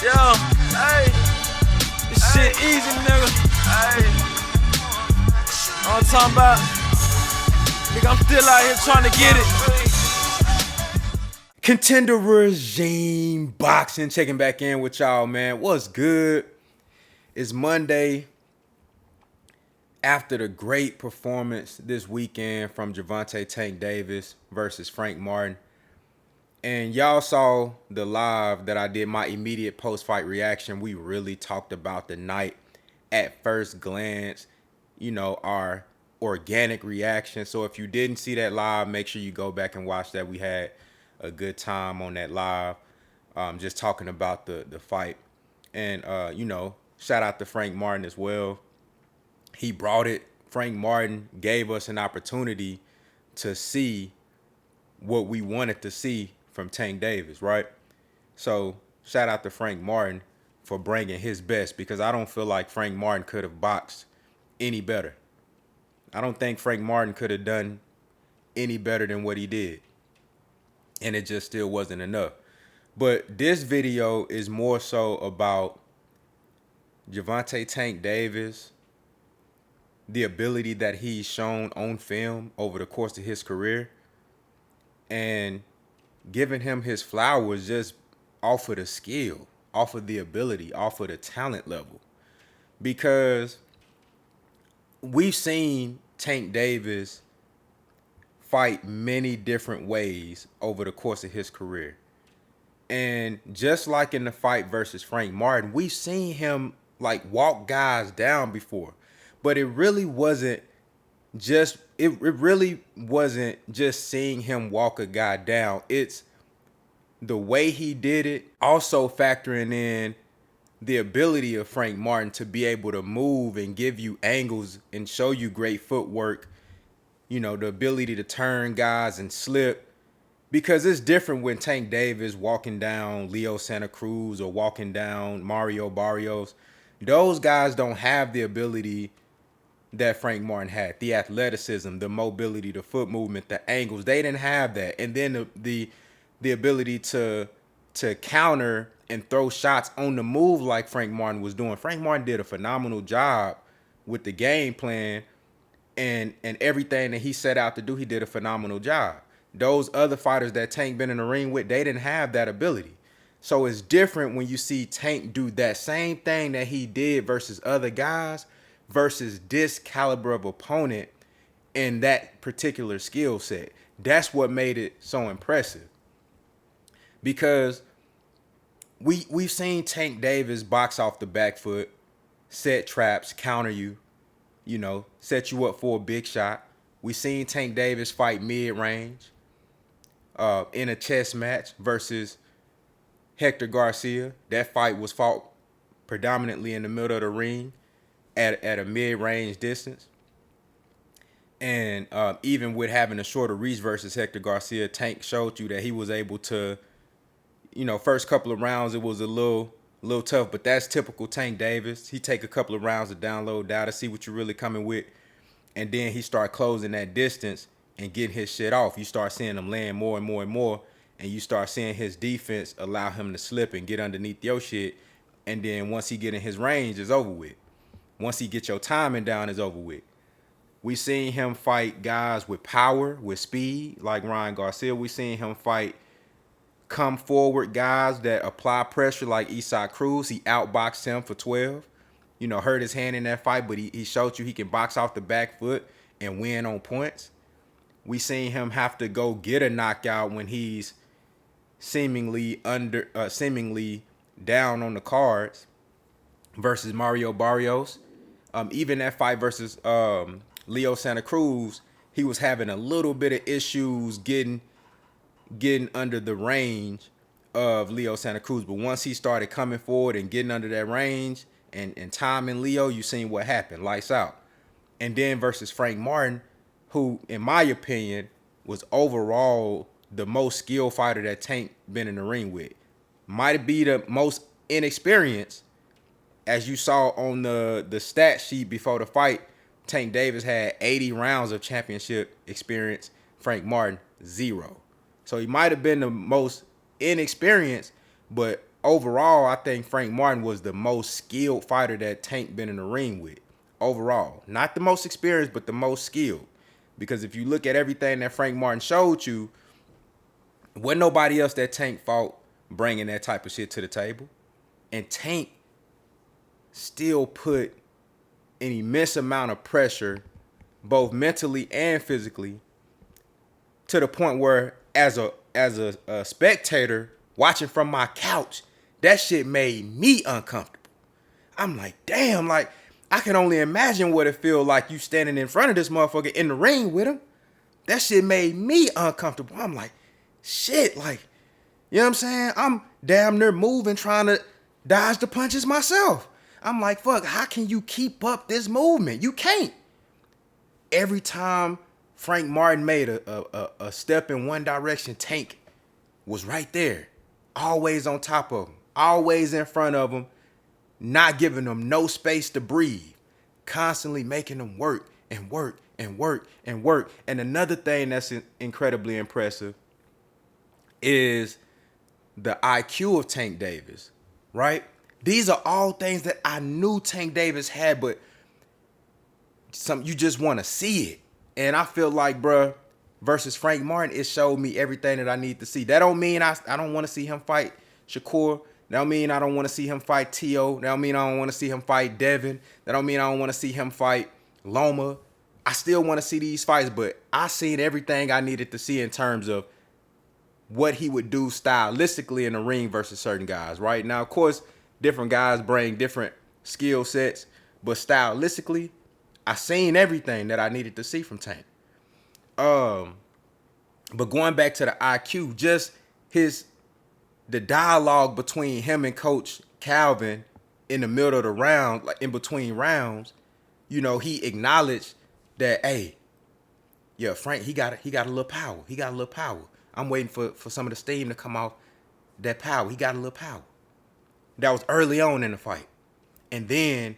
Yo, hey, this shit easy, nigga. Hey, all I'm talking about, nigga, I'm still out here trying to get it. Contender Regime Boxing, checking back in with y'all, man. What's good? It's Monday after the great performance this weekend from Gervonta Tank Davis versus Frank Martin. And y'all saw the live that I did, my immediate post-fight reaction. We really talked about the night at first glance, our organic reaction. So if you didn't see that live, make sure you go back and watch that. We had a good time on that live, just talking about the fight. And, shout out to Frank Martin as well. He brought it. Frank Martin gave us an opportunity to see what we wanted to see from Tank Davis, right? So shout out to Frank Martin for bringing his best, because I don't feel like Frank Martin could have boxed any better. I don't think Frank Martin could have done any better than what he did. And it just still wasn't enough. But this video is more so about Gervonta Tank Davis, the ability that he's shown on film over the course of his career, and giving him his flowers just off of the skill, off of the ability, off of the talent level. Because we've seen Tank Davis fight many different ways over the course of his career. And just like in the fight versus Frank Martin, we've seen him like walk guys down before. But it really wasn't just seeing him walk a guy down. It's the way he did it, also factoring in the ability of Frank Martin to be able to move and give you angles and show you great footwork, the ability to turn guys and slip. Because it's different when Tank Davis walking down Leo Santa Cruz or walking down Mario Barrios. Those guys don't have the ability that Frank Martin had, the athleticism, the mobility, the foot movement, the angles. They didn't have that. And then the ability to counter and throw shots on the move like Frank Martin was doing. Frank Martin did a phenomenal job with the game plan and everything that he set out to do. He did a phenomenal job. Those other fighters that Tank been in the ring with, they didn't have that ability. So it's different when you see Tank do that same thing that he did versus other guys versus this caliber of opponent in that particular skill set. That's what made it so impressive. Because we've seen Tank Davis box off the back foot, set traps, counter you, set you up for a big shot. We've seen Tank Davis fight mid-range in a chess match versus Hector Garcia. That fight was fought predominantly in the middle of the ring at a mid-range distance. And even with having a shorter reach versus Hector Garcia, Tank showed you that he was able to, first couple of rounds it was a little tough, but that's typical Tank Davis. He take a couple of rounds to download data, see what you're really coming with, and then he start closing that distance and getting his shit off. You start seeing him land more and more and more, and you start seeing his defense allow him to slip and get underneath your shit. And then once he get in his range, it's over with. Once he get your timing down, it's over with. We seen him fight guys with power, with speed, like Ryan Garcia. We seen him fight come forward guys that apply pressure, like Isaac Cruz. He outboxed him for 12. Hurt his hand in that fight, but he showed you he can box off the back foot and win on points. We seen him have to go get a knockout when he's seemingly down on the cards versus Mario Barrios. Even that fight versus Leo Santa Cruz, he was having a little bit of issues getting under the range of Leo Santa Cruz. But once he started coming forward and getting under that range and timing Leo, you seen what happened. Lights out. And then versus Frank Martin, who, in my opinion, was overall the most skilled fighter that Tank been in the ring with. Might be the most inexperienced. As you saw on the stat sheet before the fight, Tank Davis had 80 rounds of championship experience. Frank Martin, 0. So he might have been the most inexperienced, but overall, I think Frank Martin was the most skilled fighter that Tank been in the ring with. Overall, not the most experienced, but the most skilled. Because if you look at everything that Frank Martin showed you, wasn't nobody else that Tank fought bringing that type of shit to the table. And Tank still put an immense amount of pressure, both mentally and physically, to the point where as a spectator watching from my couch, that shit made me uncomfortable. I'm like, damn, like I can only imagine what it feel like you standing in front of this motherfucker in the ring with him. That shit made me uncomfortable. I'm like, shit, like, you know what I'm saying? I'm damn near moving, trying to dodge the punches myself. I'm like, fuck, how can you keep up this movement? You can't. Every time Frank Martin made a step in one direction, Tank was right there. Always on top of him. Always in front of him. Not giving them no space to breathe. Constantly making them work and work and work and work. And another thing that's incredibly impressive is the IQ of Tank Davis, right? These are all things that I knew Tank Davis had, but you just want to see it. And I feel like, bruh, versus Frank Martin, it showed me everything that I need to see. That don't mean I don't want to see him fight Shakur. That don't mean I don't want to see him fight T.O. That don't mean I don't want to see him fight Devin. That don't mean I don't want to see him fight Loma. I still want to see these fights, but I seen everything I needed to see in terms of what he would do stylistically in the ring versus certain guys, right? Now, of course, different guys bring different skill sets, but stylistically, I seen everything that I needed to see from Tank. But going back to the IQ, just the dialogue between him and Coach Calvin in the middle of the round, like in between rounds, you know, he acknowledged that, hey, yeah, Frank, he got a little power. He got a little power. I'm waiting for some of the steam to come off that power. He got a little power. That was early on in the fight. And then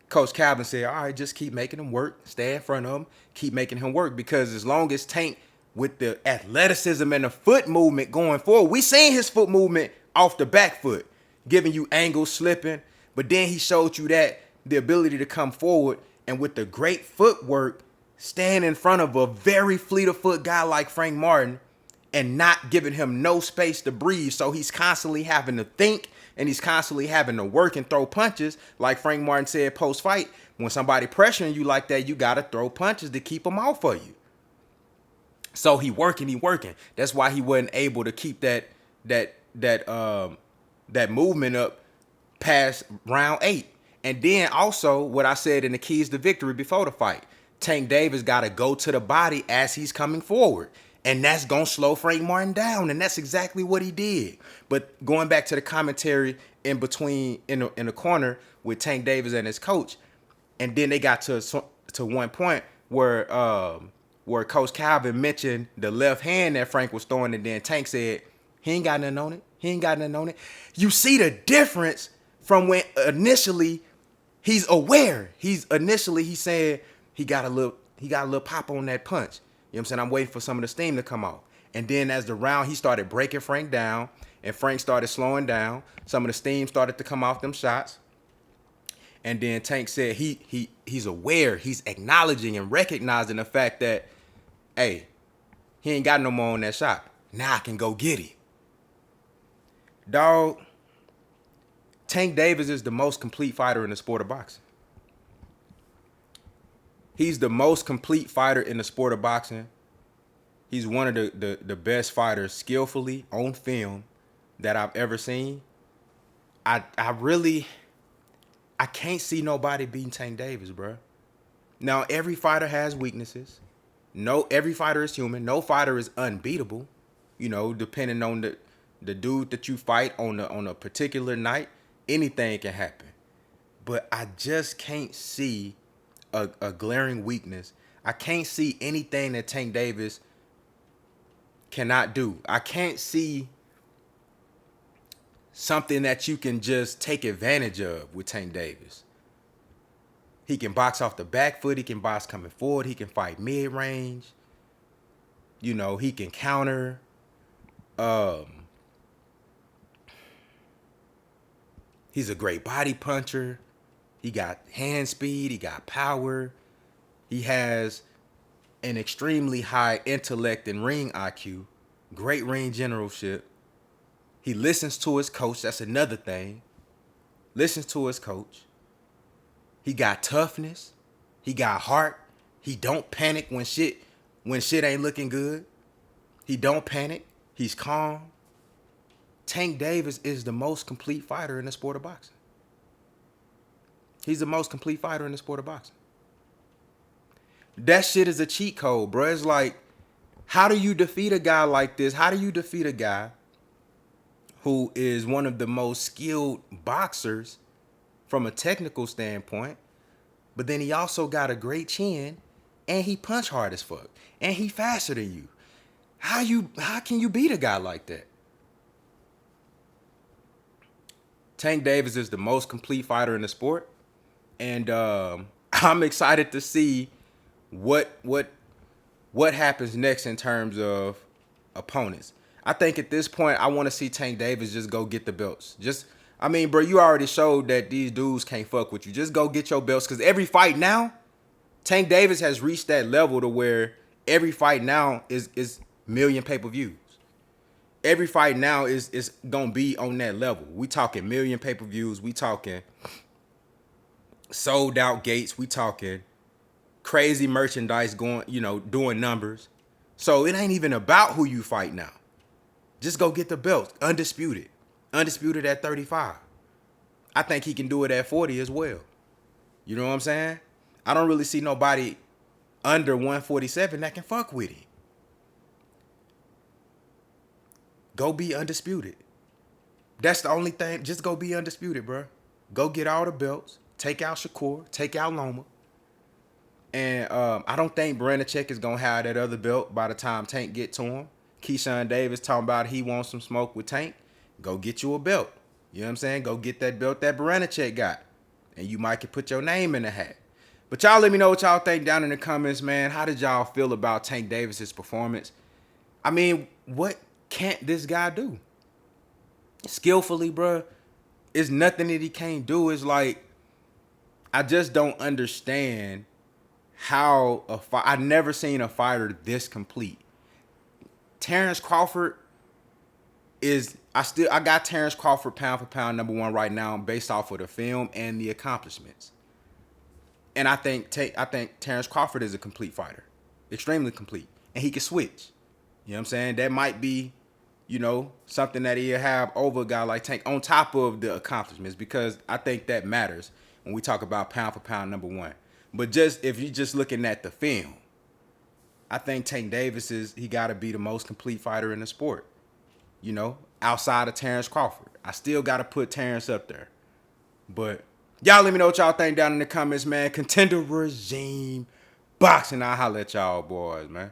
Coach Calvin said, all right, just keep making him work. Stay in front of him. Keep making him work. Because as long as Tank, with the athleticism and the foot movement going forward, we seen his foot movement off the back foot, giving you angles, slipping. But then he showed you that the ability to come forward and with the great footwork, stand in front of a very fleet of foot guy like Frank Martin and not giving him no space to breathe. So he's constantly having to think and he's constantly having to work and throw punches. Like Frank Martin said post-fight, when somebody pressuring you like that, you got to throw punches to keep them off of you. So he working. That's why he wasn't able to keep that movement up past round 8. And then also what I said in the keys to victory before the fight, Tank Davis got to go to the body as he's coming forward. And that's going to slow Frank Martin down. And that's exactly what he did. But going back to the commentary in between, in the corner with Tank Davis and his coach, and then they got to one point where Coach Calvin mentioned the left hand that Frank was throwing, and then Tank said, he ain't got nothing on it. You see the difference from when initially he's aware. He said he got a little pop on that punch. You know what I'm saying? I'm waiting for some of the steam to come off. And then as the round, he started breaking Frank down, and Frank started slowing down. Some of the steam started to come off them shots. And then Tank said he's aware, he's acknowledging and recognizing the fact that, hey, he ain't got no more on that shot. Now I can go get it. Dog, Tank Davis is the most complete fighter in the sport of boxing. He's the most complete fighter in the sport of boxing. He's one of the best fighters skillfully on film that I've ever seen. I can't see nobody beating Tank Davis, bro. Now, every fighter has weaknesses. Every fighter is human. No fighter is unbeatable. You know, depending on the dude that you fight on a particular night, anything can happen. But I just can't see a glaring weakness. I can't see anything that Tank Davis cannot do. I can't see something that you can just take advantage of with Tank Davis. He can box off the back foot. He can box coming forward. He can fight mid-range. You know, he can counter. He's a great body puncher. He got hand speed. He got power. He has an extremely high intellect and ring IQ. Great ring generalship. He listens to his coach. That's another thing. Listens to his coach. He got toughness. He got heart. He don't panic when shit ain't looking good. He don't panic. He's calm. Tank Davis is the most complete fighter in the sport of boxing. He's the most complete fighter in the sport of boxing. That shit is a cheat code, bro. It's like, how do you defeat a guy like this? How do you defeat a guy who is one of the most skilled boxers from a technical standpoint, but then he also got a great chin and he punch hard as fuck and he faster than you? How can you beat a guy like that? Tank Davis is the most complete fighter in the sport, and I'm excited to see what happens next in terms of opponents. I think at this point, I want to see Tank Davis just go get the belts. Bro, you already showed that these dudes can't fuck with you. Just go get your belts, because every fight now, Tank Davis has reached that level to where every fight now is million pay-per-views. Every fight now is gonna be on that level. We talking million pay-per-views. We talking sold out gates. We talking crazy merchandise going, doing numbers. So it ain't even about who you fight now. Just go get the belt. Undisputed. Undisputed at 35. I think he can do it at 40 as well. You know what I'm saying? I don't really see nobody under 147 that can fuck with him. Go be undisputed. That's the only thing. Just go be undisputed, bro. Go get all the belts. Take out Shakur. Take out Loma. And I don't think Brenacek is going to have that other belt by the time Tank get to him. Keyshawn Davis talking about he wants some smoke with Tank. Go get you a belt. You know what I'm saying? Go get that belt that Brenacek got. And you might can put your name in the hat. But y'all let me know what y'all think down in the comments, man. How did y'all feel about Tank Davis's performance? I mean, what can't this guy do? Skillfully, bro, it's nothing that he can't do. It's like, I just don't understand how I never seen a fighter this complete. Terrence Crawford I got Terrence Crawford pound for pound #1 right now based off of the film and the accomplishments. And I think Terrence Crawford is a complete fighter. Extremely complete. And he can switch. You know what I'm saying? That might be, something that he'll have over a guy like Tank on top of the accomplishments, because I think that matters when we talk about pound for pound #1. But if you're just looking at the film, I think Tank Davis he got to be the most complete fighter in the sport. Outside of Terrence Crawford. I still got to put Terrence up there. But y'all let me know what y'all think down in the comments, man. Contender Regime Boxing. I'll holler at y'all boys, man.